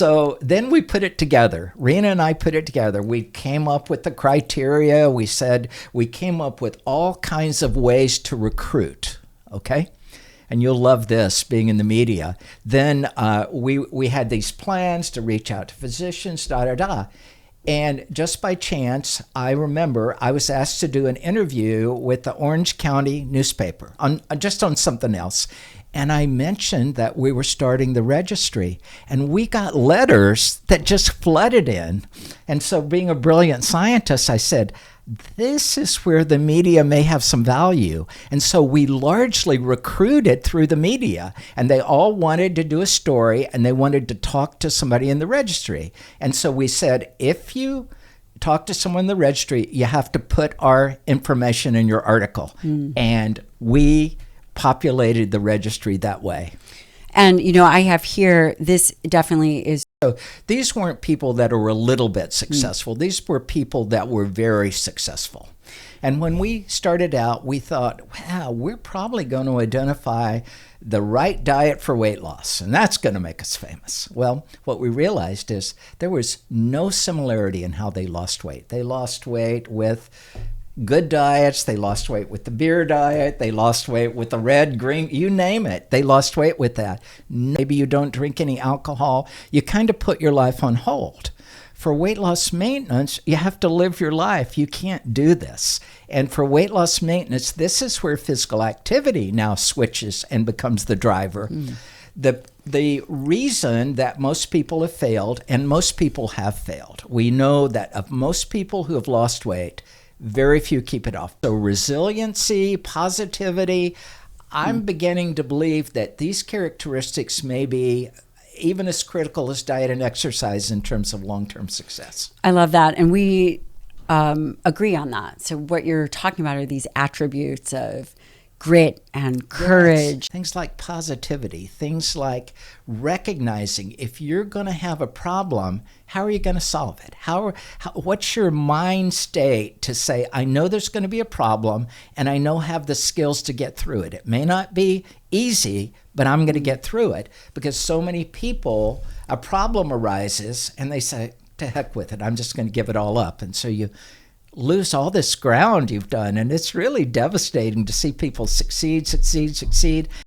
So then we put it together. Rena and I put it together. We came up with the criteria. We came up with all kinds of ways to recruit, okay? And you'll love this, being in the media. Then we had these plans to reach out to physicians, And just by chance, I remember I was asked to do an interview with the Orange County newspaper just on something else. And I mentioned that we were starting the registry, and we got letters that just flooded in. And so being a brilliant scientist, I said, this is where the media may have some value. And so we largely recruited through the media, and they all wanted to do a story, and they wanted to talk to somebody in the registry. And so we said, if you talk to someone in the registry, you have to put our information in your article. And we populated the registry that way. And, I have here, this definitely is. So these weren't people that were a little bit successful. These were people that were very successful. And when we started out, we thought, wow, we're probably going to identify the right diet for weight loss, and that's going to make us famous. Well, what we realized is there was no similarity in how they lost weight. They lost weight with good diets. They lost weight with the beer diet. They lost weight with the red, green, you name it. They lost weight with that. Maybe you don't drink any alcohol. You kind of put your life on hold. For weight loss maintenance, you have to live your life. You can't do this. And for weight loss maintenance, this is where physical activity now switches and becomes the driver. The reason that most people have failed, and most people have failed, we know that of most people who have lost weight, very few keep it off. So resiliency, positivity, I'm beginning to believe that these characteristics may be even as critical as diet and exercise in terms of long-term success. I love that. And we agree on that. So what you're talking about are these attributes of grit and courage. Yes. Things like positivity, things like recognizing if you're going to have a problem, how are you going to solve it? What's your mind state to say, I know there's going to be a problem, and I know I have the skills to get through it. It may not be easy, but I'm going to get through it. Because so many people, a problem arises, and they say, to heck with it, I'm just going to give it all up. And so you lose all this ground you've done, and it's really devastating to see people succeed.